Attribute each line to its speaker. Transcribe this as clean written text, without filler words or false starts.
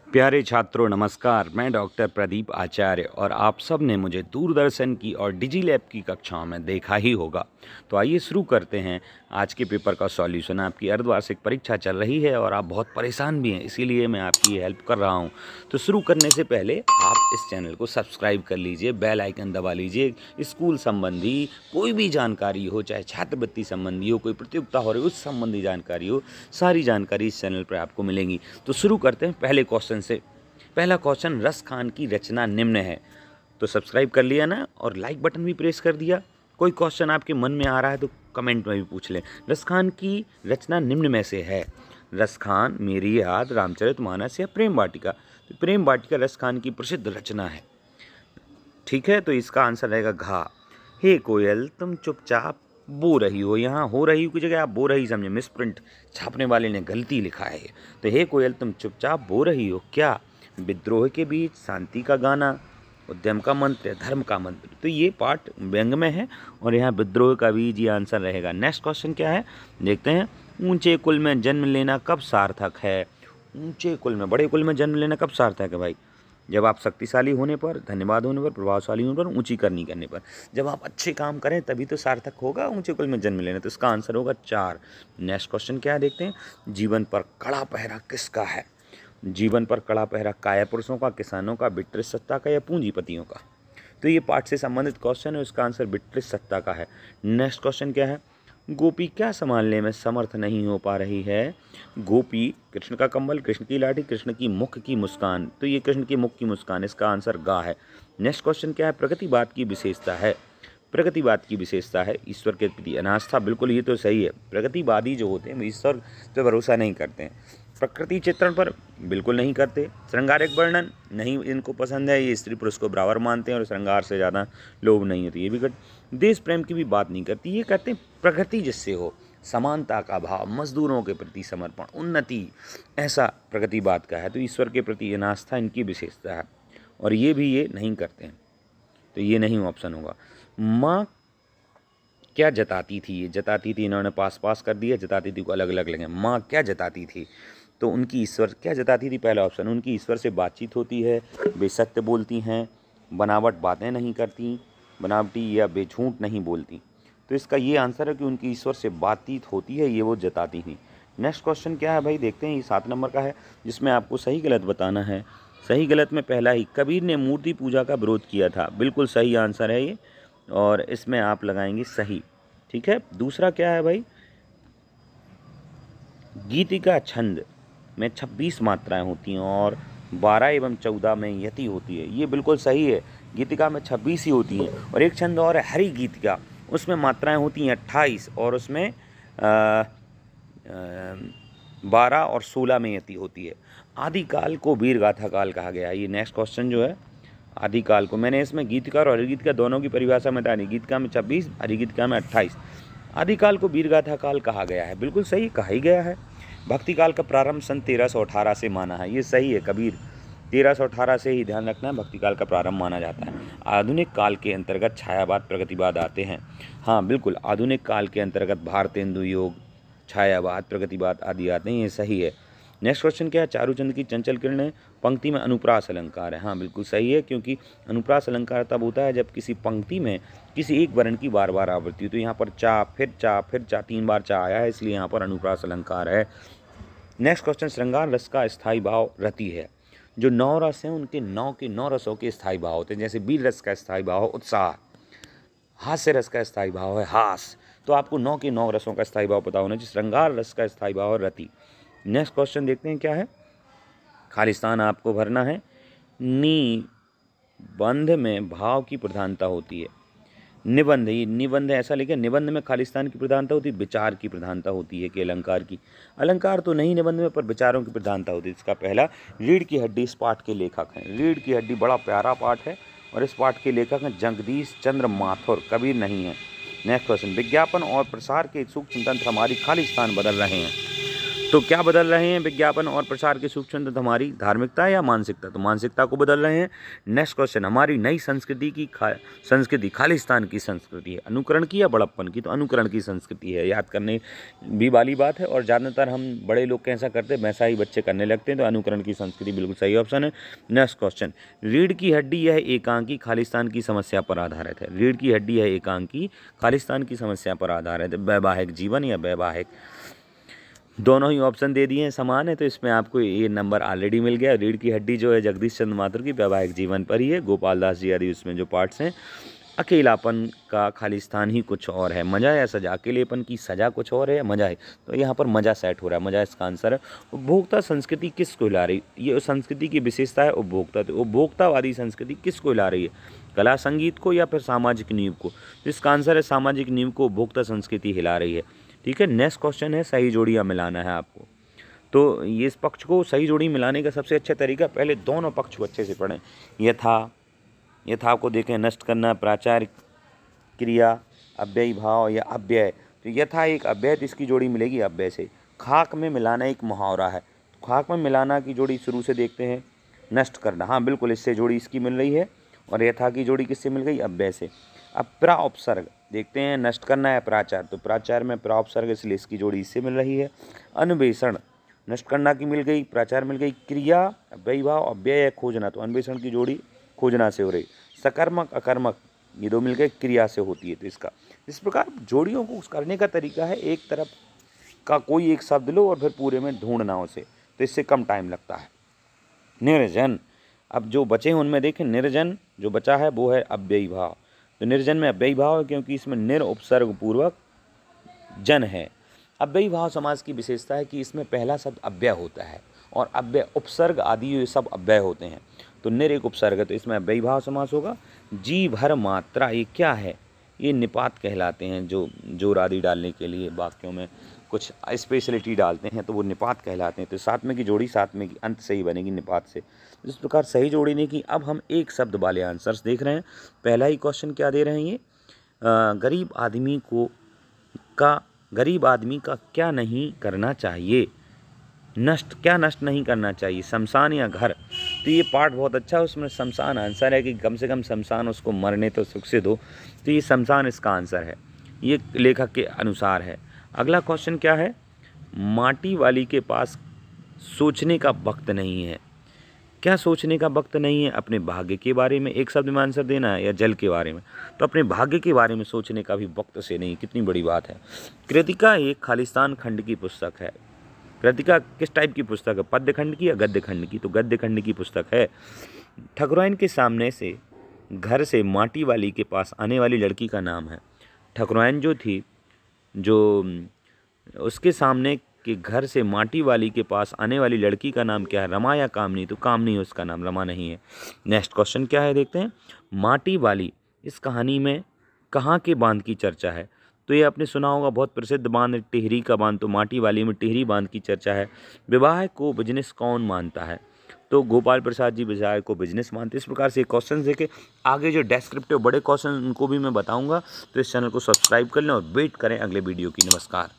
Speaker 1: प्यारे छात्रों नमस्कार। मैं डॉक्टर प्रदीप आचार्य और आप सब ने मुझे दूरदर्शन की और डिजी लैब की कक्षाओं में देखा ही होगा। तो आइए शुरू करते हैं आज के पेपर का सॉल्यूशन। आपकी अर्धवार्षिक परीक्षा चल रही है और आप बहुत परेशान भी हैं, इसीलिए मैं आपकी हेल्प कर रहा हूं। तो शुरू करने से पहले आप इस चैनल को सब्सक्राइब कर लीजिए, बेल आइकन दबा लीजिए। स्कूल संबंधी कोई भी जानकारी हो, चाहे छात्रवृत्ति संबंधी हो, कोई प्रतियोगिता हो रही हो, उस संबंधी जानकारी हो, सारी जानकारी इस चैनल पर आपको मिलेंगी। तो शुरू करते हैं पहले क्वेश्चन से। पहला क्वेश्चन, रस खान की रचना निम्न है। तो सब्सक्राइब कर लिया ना, और लाइक बटन भी प्रेस कर दिया। कोई क्वेश्चन आपके मन में आ रहा है तो कमेंट में भी पूछ लें। रस खान की रचना निम्न में से है। रस खान, मेरी याद, रामचरितमानस या प्रेम वाटिका। तो प्रेम वाटिका रस खान की प्रसिद्ध रचना है। ठीक है, तो इसका आंसर रहेगा घा। हे कोयल तुम चुपचाप बो रही हो। यहाँ हो रही हो की जगह आप बो रही समझे, मिसप्रिंट छापने वाले ने गलती लिखा है। तो हे कोयल तुम चुपचाप बो रही हो क्या, विद्रोह के बीच शांति का गाना, उद्यम का मंत्र, धर्म का मंत्र। तो ये पार्ट व्यंग में है और यहाँ विद्रोह का बीज ये आंसर रहेगा। नेक्स्ट क्वेश्चन क्या है देखते हैं। ऊंचे कुल में जन्म लेना कब सार्थक है। ऊंचे कुल में, बड़े कुल में जन्म लेना कब सार्थक है भाई? जब आप शक्तिशाली होने पर, धन्यवाद होने पर, प्रभावशाली होने पर, ऊंची करनी करने पर। जब आप अच्छे काम करें तभी तो सार्थक होगा ऊंचे कुल में जन्म लेना। तो इसका आंसर होगा 4। नेक्स्ट क्वेश्चन क्या है देखते हैं। जीवन पर कड़ा पहरा किसका है। जीवन पर कड़ा पहरा काया पुरुषों का, किसानों का, ब्रिटिश सत्ता का या पूंजीपतियों का। तो ये पाठ से संबंधित क्वेश्चन है, इसका आंसर ब्रिटिश सत्ता का है। नेक्स्ट क्वेश्चन क्या है। गोपी क्या संभालने में समर्थ नहीं हो पा रही है। गोपी, कृष्ण का कंबल, कृष्ण की लाठी, कृष्ण की मुख की मुस्कान। तो ये कृष्ण की मुख की मुस्कान, इसका आंसर गा है। नेक्स्ट क्वेश्चन क्या है। प्रगतिवाद की विशेषता है। प्रगतिवाद की विशेषता है ईश्वर के प्रति अनास्था। बिल्कुल, ये तो सही है। प्रगतिवादी जो होते हैं ईश्वर पे भरोसा नहीं करते हैं। प्रकृति चित्रण पर बिल्कुल नहीं करते। श्रृंगारिक वर्णन नहीं इनको पसंद है, ये स्त्री पुरुष को बराबर मानते हैं और श्रृंगार से ज़्यादा लोभ नहीं होती, ये भी कर। देश प्रेम की भी बात नहीं करती, ये कहते हैं प्रगति जिससे हो, समानता का भाव, मजदूरों के प्रति समर्पण, उन्नति, ऐसा प्रगतिवाद का है। तो ईश्वर के प्रति अनास्था इनकी विशेषता है और ये भी ये नहीं करते हैं। तो ये नहीं ऑप्शन होगा। माँ क्या जताती थी। ये जताती थी इन्होंने पास पास कर दिया, जताती थी को अलग अलग लगे। माँ क्या जताती थी, तो उनकी ईश्वर क्या जताती थी, पहला ऑप्शन। उनकी ईश्वर से बातचीत होती है, वे सत्य बोलती हैं, बनावट बातें नहीं करती, बनावटी या बेझूठ नहीं बोलती। तो इसका ये आंसर है कि उनकी ईश्वर से बातचीत होती है, ये वो जताती थी। नेक्स्ट क्वेश्चन क्या है भाई देखते हैं। ये 7 नंबर का है जिसमें आपको सही गलत बताना है। सही गलत में पहला ही, कबीर ने मूर्ति पूजा का विरोध किया था। बिल्कुल सही आंसर है ये, और इसमें आप लगाएंगे सही। ठीक है, दूसरा क्या है भाई। गीतिका छंद में 26 मात्राएं होती हैं और 12 एवं 14 में यति होती है। ये बिल्कुल सही है, गीतिका में 26 ही होती हैं। और एक छंद और है हरि गीतिका, उसमें मात्राएं होती हैं 28 और उसमें 12 और 16 में यति होती है। आदिकाल को वीर गाथा काल कहा गया है। ये नेक्स्ट क्वेश्चन जो है, आदिकाल को मैंने इसमें गीतकार और हरिगीतिका दोनों की परिभाषा में बताई। गीतिका में 26, हरिगीतिका में 28। आदिकाल को वीर गाथा काल कहा गया है, बिल्कुल सही कहा ही गया है। भक्ति काल का प्रारंभ सन 1318 से माना है, ये सही है कबीर, 1318 से ही ध्यान रखना है, भक्ति काल का प्रारंभ माना जाता है। आधुनिक काल के अंतर्गत छायावाद, प्रगतिवाद आते हैं। हाँ बिल्कुल, आधुनिक काल के अंतर्गत भारतेंदु योग, छायावाद, प्रगतिवाद आदि आते हैं, ये सही है। नेक्स्ट क्वेश्चन क्या है। चारूचंद की चंचल किरणें पंक्ति में अनुप्रास अलंकार है। हाँ बिल्कुल सही है, क्योंकि अनुप्रास अलंकार तब होता है जब किसी पंक्ति में किसी एक वर्ण की बार बार आवृत्ति हो। तो यहाँ पर चा, फिर चा, फिर चा, 3 बार चा आया है, इसलिए यहाँ पर अनुप्रास अलंकार है। Next question. श्रृंगार रस का स्थायी भाव रति है। जो 9 रस हैं उनके 9 के 9 रसों के स्थायी भाव होते हैं। जैसे वीर रस का स्थायी भाव है उत्साह, हास्य रस का स्थायी भाव है हास। तो आपको 9 के 9 रसों का स्थायी भाव पता होना चाहिए। श्रृंगार रस का स्थायी भाव है रति। नेक्स्ट क्वेश्चन देखते हैं क्या है। खालिस्तान आपको भरना है। निबंध में भाव की प्रधानता होती है। निबंध, ये निबंध ऐसा लिखे, निबंध में खालिस्तान की प्रधानता होती है, विचार की प्रधानता होती है कि अलंकार की। अलंकार तो नहीं निबंध में, पर विचारों की प्रधानता होती है। इसका पहला, रीढ़ की हड्डी इस पाठ के लेखक हैं। रीढ़ की हड्डी बड़ा प्यारा पाठ है और इस पाठ के लेखक हैं जगदीश चंद्र माथुर, कबीर नहीं है। Next question. विज्ञापन और प्रसार के सूक्ष्म तंत्र हमारी खालिस्तान बदल रहे हैं। तो क्या बदल रहे हैं विज्ञापन और प्रचार के सूक्ष्म तत्व, हमारी धार्मिकता या मानसिकता? तो मानसिकता को बदल रहे हैं। नेक्स्ट क्वेश्चन, हमारी नई संस्कृति खालिस्तान की संस्कृति है, अनुकरण की या बड़प्पन की? तो अनुकरण की संस्कृति है, याद करने भी वाली बात है और ज़्यादातर हम बड़े लोग कैसा करते हैं वैसा ही बच्चे करने लगते हैं, तो अनुकरण की संस्कृति बिल्कुल सही ऑप्शन है। नेक्स्ट क्वेश्चन, रीढ़ की हड्डी यह एकांकी खालिस्तान की समस्या पर आधारित है। रीढ़ की हड्डी यह एकांकी खालिस्तान की समस्या पर आधारित है, वैवाहिक जीवन या वैवाहिक? दोनों ही ऑप्शन दे दिए हैं, समान है, तो इसमें आपको ये नंबर ऑलरेडी मिल गया। रीढ़ की हड्डी जो है जगदीश चंद्र माथुर की वैवाहिक जीवन पर ही है। गोपाल दास जी आदि उसमें जो पार्ट्स हैं। अकेलापन का खालिस्तान ही कुछ और है, मजा या सजा? अकेलेपन की सजा कुछ और है, मजा है, तो यहाँ पर मजा सेट हो रहा है, मजा इसका आंसर है। उपभोक्ता संस्कृति किसको हिला रही? ये संस्कृति की विशेषता है उपभोक्ता, तो उपभोक्तावादी संस्कृति किसको हिला रही है? कला संगीत को या फिर सामाजिक नींव को? तो इसका आंसर है सामाजिक नींव को उपभोक्ता संस्कृति हिला रही है। ठीक है, नेक्स्ट क्वेश्चन है सही जोड़ियाँ मिलाना है आपको। तो ये इस पक्ष को सही जोड़ी मिलाने का सबसे अच्छा तरीका, पहले दोनों पक्ष को अच्छे से पढ़ें। यथा को देखें, नष्ट करना, प्राचार, क्रिया, अव्ययी भाव या अव्यय। तो यथा एक अव्यय, तो इसकी जोड़ी मिलेगी अव्यय से। खाक में मिलाना एक मुहावरा है, तो खाक में मिलाना की जोड़ी शुरू से देखते हैं। नष्ट करना, हाँ बिल्कुल इससे जोड़ी इसकी मिल रही है, और यथा की जोड़ी किससे मिल गई? अव्यय से। अब प्राउपसर्ग देखते हैं, नष्ट करना है प्राचार, तो प्राचार में प्राउपसर्ग, इसलिए इसकी जोड़ी इससे मिल रही है। अन्वेषण, नष्ट करना की मिल गई, प्राचार मिल गई। क्रिया, अव्ययी भाव, अव्यय खोजना, तो अन्वेषण की जोड़ी खोजना से हो रही। सकर्मक अकर्मक, ये दो मिलकर क्रिया से होती है, तो इसका इस प्रकार जोड़ियों को करने का तरीका है, एक तरफ का कोई एक शब्द लो और फिर पूरे में ढूंढना उसे, तो इससे कम टाइम लगता है। निर्जन, अब जो बचे हैं उनमें देखें, निर्जन जो बचा है वो है अव्ययी भाव। तो निर्जन में अव्ययी भाव है क्योंकि इसमें निर उपसर्ग पूर्वक जन है। अव्ययी भाव समास की विशेषता है कि इसमें पहला शब्द अव्यय होता है और अव्यय उपसर्ग आदि ये सब अव्यय होते हैं, तो निर एक उपसर्ग है, तो इसमें अव्ययी भाव समास होगा। जी भर मात्रा, ये क्या है? ये निपात कहलाते हैं, जो जोर आदि डालने के लिए वाक्यों में कुछ स्पेशलिटी डालते हैं तो वो निपात कहलाते हैं। तो साथ में की जोड़ी साथ में की अंत से ही बनेगी निपात से। इस प्रकार सही जोड़ी ने की। अब हम एक शब्द वाले आंसर्स देख रहे हैं। पहला ही क्वेश्चन क्या दे रहे हैं ये, गरीब आदमी का क्या नहीं करना चाहिए? क्या नष्ट नहीं करना चाहिए, शमशान या घर? तो ये पार्ट बहुत अच्छा है, उसमें शमशान आंसर है कि कम से कम शमशान उसको मरने तो सुख से दो, तो ये शमशान इसका आंसर है, ये लेखक के अनुसार है। अगला क्वेश्चन क्या है, माटी वाली के पास सोचने का वक्त नहीं है। क्या सोचने का वक्त नहीं है? अपने भाग्य के बारे में एक शब्द में आंसर देना है या जल के बारे में? तो अपने भाग्य के बारे में सोचने का भी वक्त से नहीं, कितनी बड़ी बात है। कृतिका एक खालिस्तान खंड की पुस्तक है। कृतिका किस टाइप की पुस्तक है, पद्य खंड की या गद्य खंड की? तो गद्य खंड की पुस्तक है। ठकुराइन के सामने से घर से माटी वाली के पास आने वाली लड़की का नाम है। ठकुराइन जो थी, जो उसके सामने कि घर से माटी वाली के पास आने वाली लड़की का नाम क्या है, रमा या कामनी? तो कामनी है उसका नाम, रमा नहीं है। नेक्स्ट क्वेश्चन क्या है देखते हैं, माटी वाली इस कहानी में कहाँ के बांध की चर्चा है? तो ये आपने सुना होगा, बहुत प्रसिद्ध बांध टिहरी का बांध, तो माटी वाली में टिहरी बांध की चर्चा है। विवाह को बिजनेस कौन मानता है? तो गोपाल प्रसाद जी विवाह को बिजनेस मानते। इस प्रकार से क्वेश्चन देखे, आगे जो डेस्क्रिप्टिव बड़े क्वेश्चन उनको भी मैं बताऊँगा, तो इस चैनल को सब्सक्राइब कर लें और वेट करें अगले वीडियो की। नमस्कार।